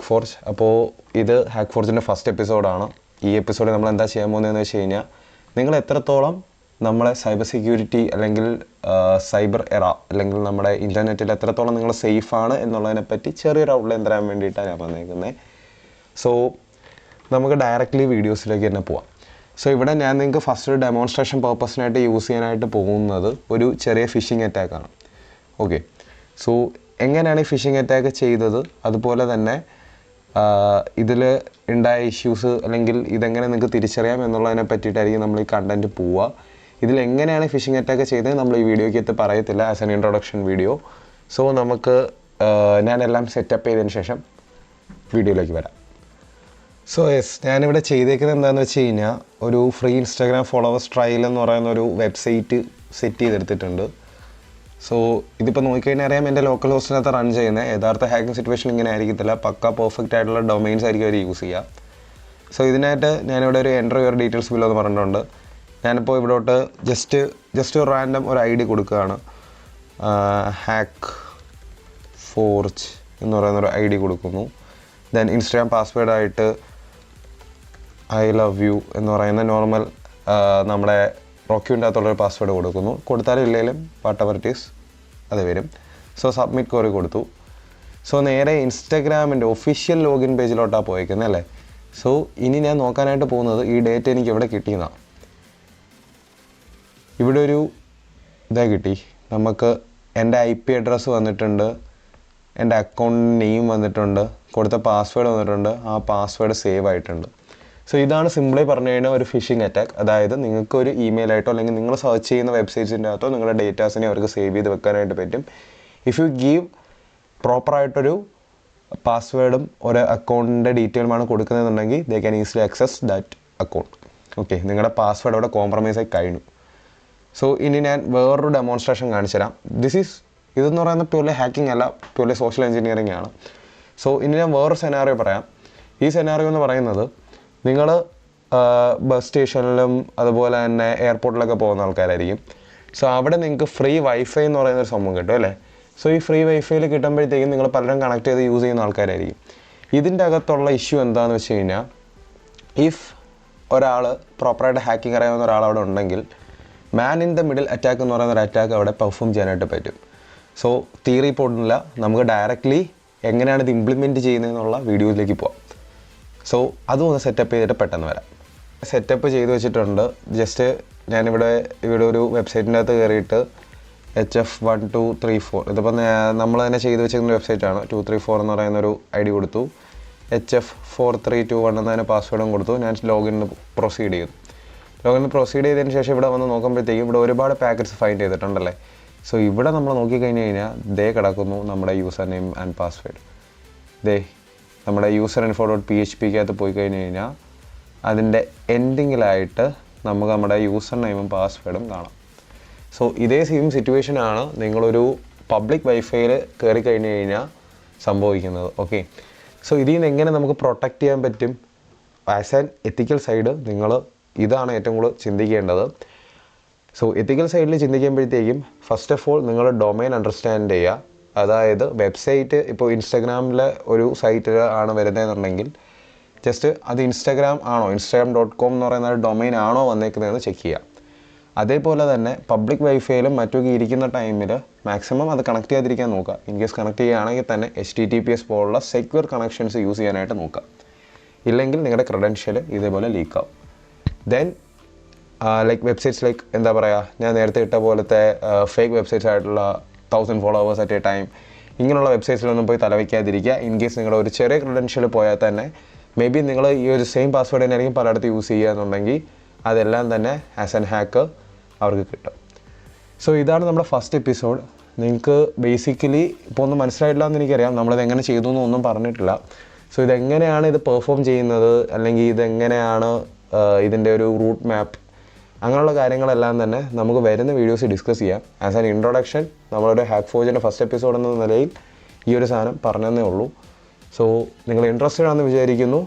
Forge. അപ്പോൾ ഇത് hack ഫോർജിൻ്റെ first എപ്പിസോഡാണ്. ഈ എപ്പിസോഡിൽ നമ്മൾ എന്താ ചെയ്യാൻ പോകുന്നതെന്ന് വെച്ച് കഴിഞ്ഞാൽ, നിങ്ങൾ എത്രത്തോളം നമ്മളെ സൈബർ സെക്യൂരിറ്റി അല്ലെങ്കിൽ സൈബർ എറ അല്ലെങ്കിൽ നമ്മുടെ ഇൻ്റർനെറ്റിൽ എത്രത്തോളം നിങ്ങൾ സേഫാണ് എന്നുള്ളതിനെപ്പറ്റി ചെറിയൊരു ഔട്ട്ലൈൻ തരാൻ വേണ്ടിയിട്ടാണ് ഞാൻ വന്നേക്കുന്നത്. സോ നമുക്ക് ഡയറക്റ്റ്ലി വീഡിയോസിലേക്ക് തന്നെ പോവാം. സോ ഇവിടെ ഞാൻ നിങ്ങൾക്ക് ഫസ്റ്റ് ഒരു ഡെമോൺസ്ട്രേഷൻ പർപ്പസിനായിട്ട് യൂസ് ചെയ്യാനായിട്ട് പോകുന്നത് ഒരു ചെറിയ ഫിഷിംഗ് അറ്റാക്കാണ്. ഓക്കെ, സോ എങ്ങനെയാണ് ഈ ഫിഷിംഗ് അറ്റാക്ക് ചെയ്തത്, അതുപോലെ തന്നെ ഇതിൽ ഉണ്ടായ ഇഷ്യൂസ് അല്ലെങ്കിൽ ഇതെങ്ങനെ നിങ്ങൾക്ക് തിരിച്ചറിയാം എന്നുള്ളതിനെ പറ്റിയിട്ടായിരിക്കും നമ്മൾ ഈ കണ്ടൻറ്റ് പോവുക. ഇതിലെങ്ങനെയാണ് ഫിഷിംഗ് അറ്റാക്ക് ചെയ്തത് നമ്മൾ ഈ വീഡിയോയ്ക്ക് പറയത്തില്ല, as an introduction video. So നമുക്ക് ഞാനെല്ലാം സെറ്റപ്പ് ചെയ്തതിന് ശേഷം വീഡിയോയിലേക്ക് വരാം. സോ യെസ്, ഞാനിവിടെ ചെയ്തേക്കുന്നത് എന്താണെന്ന് വെച്ച് കഴിഞ്ഞാൽ, ഒരു ഫ്രീ ഇൻസ്റ്റാഗ്രാം ഫോളോവേഴ്സ് ട്രയൽ എന്ന് പറയുന്ന ഒരു വെബ്സൈറ്റ് സെറ്റ് ചെയ്തെടുത്തിട്ടുണ്ട്. സോ ഇതിപ്പോൾ നോക്കിക്കഴിഞ്ഞാൽ അറിയാം, എൻ്റെ ലോക്കൽ ഹോസ്റ്റിനകത്ത് റൺ ചെയ്യുന്നത്. യഥാർത്ഥ ഹാക്കിംഗ് സിറ്റുവേഷൻ ഇങ്ങനെ ആയിരിക്കത്തില്ല, പക്ക പെർഫെക്റ്റ് ആയിട്ടുള്ള ഡൊമൈൻസ് ആയിരിക്കും അവർ യൂസ് ചെയ്യുക. സോ ഇതിനായിട്ട് ഞാനിവിടെ ഒരു എൻ്റർ യുവർ ഡീറ്റെയിൽസ് ബിലോ എന്ന് പറഞ്ഞിട്ടുണ്ട്. ഞാനിപ്പോൾ ഇവിടോട്ട് ജസ്റ്റ് ഒരു റാൻഡം ഒരു ID കൊടുക്കുകയാണ്. ഹാക്ക് ഫോർജ് എന്ന് പറയുന്നൊരു ID കൊടുക്കുന്നു. ദെൻ ഇൻസ്റ്റാഗ്രാം പാസ്വേഡായിട്ട് ഐ ലവ് യു എന്ന് പറയുന്ന നോർമൽ നമ്മുടെ റോക്യൂൻ്റെ അകത്തുള്ളൊരു പാസ്വേഡ് കൊടുക്കുന്നു. കൊടുത്താലും ഇല്ലെങ്കിലും വാട്ട് എവർ ഇറ്റ് ഈസ് അത് വരും. സോ സബ്മിറ്റ് കോറി കൊടുത്തു. സോ നേരെ ഇൻസ്റ്റാഗ്രാമിൻ്റെ ഒഫീഷ്യൽ ലോഗിൻ പേജിലോട്ടാണ് പോയേക്കുന്നത് അല്ലേ. സോ ഇനി ഞാൻ നോക്കാനായിട്ട് പോകുന്നത് ഈ ഡേറ്റ് എനിക്ക് ഇവിടെ കിട്ടിയെന്നാണ്. ഇവിടെ ഒരു ഇതാ കിട്ടി നമുക്ക്. എൻ്റെ IP അഡ്രസ്സ് വന്നിട്ടുണ്ട്, എൻ്റെ അക്കൗണ്ട് നെയിം വന്നിട്ടുണ്ട്, കൊടുത്ത പാസ്വേഡ് വന്നിട്ടുണ്ട്, ആ പാസ്വേഡ് സേവ് ആയിട്ടുണ്ട്. സോ ഇതാണ് സിമ്പിളി പറഞ്ഞു കഴിഞ്ഞാൽ ഒരു ഫിഷിംഗ് അറ്റാക്ക്. അതായത് നിങ്ങൾക്ക് ഒരു ഇമെയിലായിട്ടോ അല്ലെങ്കിൽ നിങ്ങൾ സെർച്ച് ചെയ്യുന്ന വെബ്സൈറ്റ്സിൻ്റെ അകത്തോ നിങ്ങളുടെ ഡേറ്റാസിനെ അവർക്ക് സേവ് ചെയ്ത് വെക്കാനായിട്ട് പറ്റും. ഇഫ് യു ഗീവ് പ്രോപ്പറായിട്ടൊരു പാസ്വേഡും ഒരു അക്കൗണ്ടിൻ്റെ ഡീറ്റെയിലുമാണ് കൊടുക്കുന്നതെന്നുണ്ടെങ്കിൽ they can easily access that account. Okay, നിങ്ങളുടെ പാസ്വേഡ് അവിടെ കോംപ്രമൈസ് ആയി കഴിഞ്ഞു. സോ ഇനി ഞാൻ വേറൊരു ഡെമോൺസ്ട്രേഷൻ കാണിച്ചു തരാം. ഇതെന്ന് പറയുന്നത് പ്യൂർലി ഹാക്കിംഗ് അല്ല, പ്യൂർലി സോഷ്യൽ എഞ്ചിനീയറിംഗ് ആണ്. സോ ഇനി ഞാൻ വേറൊരു സെനാറിയോ പറയാം. ഈ സെനാറിയോ എന്ന് പറയുന്നത്, നിങ്ങൾ ബസ് സ്റ്റേഷനിലും അതുപോലെ തന്നെ എയർപോർട്ടിലൊക്കെ പോകുന്ന ആൾക്കാരായിരിക്കും. സോ അവിടെ നിങ്ങൾക്ക് ഫ്രീ വൈഫൈ എന്ന് പറയുന്നൊരു സംഭവം കിട്ടും അല്ലേ. സോ ഈ ഫ്രീ വൈഫൈയിൽ കിട്ടുമ്പോഴത്തേക്കും നിങ്ങൾ പലരും കണക്ട് ചെയ്ത് യൂസ് ചെയ്യുന്ന ആൾക്കാരായിരിക്കും. ഇതിൻ്റെ അകത്തുള്ള ഇഷ്യൂ എന്താണെന്ന് വെച്ച് കഴിഞ്ഞാൽ, ഇഫ് ഒരാൾ പ്രോപ്പറായിട്ട് ഹാക്കിംഗ് അറിയാവുന്ന ഒരാൾ അവിടെ ഉണ്ടെങ്കിൽ man in the middle attack എന്ന് പറയുന്ന ഒരു അറ്റാക്ക് അവിടെ പെർഫോം ചെയ്യാനായിട്ട് പറ്റും. സോ തിയറി പോയിട്ടില്ല, നമുക്ക് ഡയറക്റ്റ്ലി എങ്ങനെയാണ് ഇത് ഇംപ്ലിമെൻറ്റ് ചെയ്യുന്നതെന്നുള്ള വീഡിയോയിലേക്ക് പോവാം. സോ അതും ഒന്ന് സെറ്റപ്പ് ചെയ്തിട്ട് പെട്ടെന്ന് വരാം. സെറ്റപ്പ് ചെയ്ത് വെച്ചിട്ടുണ്ട്. ജസ്റ്റ് ഞാനിവിടെ ഒരു വെബ്സൈറ്റിൻ്റെ അകത്ത് കയറിയിട്ട് HF1234 ഇതിപ്പോൾ നമ്മൾ തന്നെ ചെയ്ത് വെച്ചിരുന്ന വെബ്സൈറ്റാണ്. 234 എന്ന് പറയുന്നൊരു ID കൊടുത്തു. HF4321 എന്നതിന് പാസ്വേഡും കൊടുത്തു. ഞാൻ ലോഗിന് പ്രൊസീഡ് ചെയ്തു. ലോഗിന് പ്രൊസീഡ് ചെയ്തതിന് ശേഷം ഇവിടെ വന്ന് നോക്കുമ്പോഴത്തേക്കും ഇവിടെ ഒരുപാട് പാക്കറ്റ്സ് ഫൈൻഡ് ചെയ്തിട്ടുണ്ടല്ലേ. സോ ഇവിടെ നമ്മൾ നോക്കിക്കഴിഞ്ഞ് കഴിഞ്ഞാൽ ദേ കിടക്കുന്നു നമ്മുടെ യൂസർ നെയിം ആൻഡ് പാസ്വേഡ്. നമ്മുടെ userinfo.phpക്കകത്ത് പോയി കഴിഞ്ഞ് കഴിഞ്ഞാൽ അതിൻ്റെ എൻഡിങ്ങിലായിട്ട് നമുക്ക് നമ്മുടെ യൂസർ നെയിമും പാസ്വേഡും കാണാം. സോ ഇതേ സെയിം സിറ്റുവേഷനാണ് നിങ്ങളൊരു പബ്ലിക് വൈഫൈയിൽ കയറി കഴിഞ്ഞ് കഴിഞ്ഞാൽ സംഭവിക്കുന്നത്. ഓക്കെ, സോ ഇതിൽ നിന്ന് എങ്ങനെ നമുക്ക് പ്രൊട്ടക്റ്റ് ചെയ്യാൻ പറ്റും? ആസ് ആൻ എത്തിക്കൽ സൈഡ് നിങ്ങൾ ഇതാണ് ഏറ്റവും കൂടുതൽ ചിന്തിക്കേണ്ടത്. സോ എത്തിക്കൽ സൈഡിൽ ചിന്തിക്കുമ്പോഴത്തേക്കും ഫസ്റ്റ് ഓഫ് ഓൾ നിങ്ങൾ ഡൊമൈൻ അണ്ടർസ്റ്റാൻഡ് ചെയ്യുക. അതായത് വെബ്സൈറ്റ് ഇപ്പോൾ ഇൻസ്റ്റാഗ്രാമിലെ ഒരു സൈറ്റിൽ ആണ് വരുന്നതെന്നുണ്ടെങ്കിൽ ജസ്റ്റ് അത് ഇൻസ്റ്റാഗ്രാം ആണോ, instagram.com എന്ന് പറയുന്ന ഒരു ഡൊമൈൻ ആണോ വന്നേക്കുന്നതെന്ന് ചെക്ക് ചെയ്യുക. അതേപോലെ തന്നെ പബ്ലിക് വൈഫൈയിലും മറ്റൊക്കെ ഇരിക്കുന്ന ടൈമിൽ മാക്സിമം അത് കണക്ട് ചെയ്യാതിരിക്കാൻ നോക്കുക. ഇൻ കേസ് കണക്ട് ചെയ്യുകയാണെങ്കിൽ തന്നെ HTTPS പോലുള്ള സെക്യൂർ കണക്ഷൻസ് യൂസ് ചെയ്യാനായിട്ട് നോക്കുക. ഇല്ലെങ്കിൽ നിങ്ങളുടെ ക്രെഡൻഷ്യൽ ഇതേപോലെ ലീക്കാവും. ദെൻ വെബ്സൈറ്റ്സ് എന്താ പറയുക, ഞാൻ നേരത്തെ ഇട്ട പോലത്തെ ഫേക്ക് വെബ്സൈറ്റ്സ് ആയിട്ടുള്ള 1000 ഫോളോവേഴ്സ് അറ്റ് എ ടൈം ഇങ്ങനെയുള്ള വെബ്സൈറ്റ്സിലൊന്നും പോയി തലവയ്ക്കാതിരിക്കുക. ഇൻ കേസ് നിങ്ങളുടെ ഒരു ചെറിയ ക്രെഡൻഷ്യൽ പോയാൽ തന്നെ മേ ബി നിങ്ങൾ ഈ ഒരു സെയിം പാസ്വേഡ് തന്നെയായിരിക്കും പലയിടത്ത് യൂസ് ചെയ്യുക എന്നുണ്ടെങ്കിൽ അതെല്ലാം തന്നെ ആസ് ആൻ ഹാക്കർ അവർക്ക് കിട്ടും. സോ ഇതാണ് നമ്മുടെ ഫസ്റ്റ് എപ്പിസോഡ്. നിങ്ങൾക്ക് ബേസിക്കലി ഇപ്പോൾ ഒന്നും മനസ്സിലായിട്ടില്ല എന്ന് എനിക്കറിയാം, നമ്മളിത് എങ്ങനെ ചെയ്തു എന്നൊന്നും പറഞ്ഞിട്ടില്ല. സോ ഇതെങ്ങനെയാണ് ഇത് പെർഫോം ചെയ്യുന്നത്, അല്ലെങ്കിൽ ഇതെങ്ങനെയാണ് ഇതിൻ്റെ ഒരു റൂട്ട് മാപ്പ്, അങ്ങനെയുള്ള കാര്യങ്ങളെല്ലാം തന്നെ നമുക്ക് വരുന്ന വീഡിയോസ് ഡിസ്കസ് ചെയ്യാം. ആസ് ആൻ ഇൻട്രൊഡക്ഷൻ നമ്മളൊരു ഹാക്ക് ഫോർജിൻ്റെ ഫസ്റ്റ് എപ്പിസോഡ് എന്ന നിലയിൽ ഈ ഒരു സാധനം പറഞ്ഞതേ ഉള്ളൂ. സോ നിങ്ങൾ ഇൻട്രസ്റ്റഡ് ആണെന്ന് വിചാരിക്കുന്നു.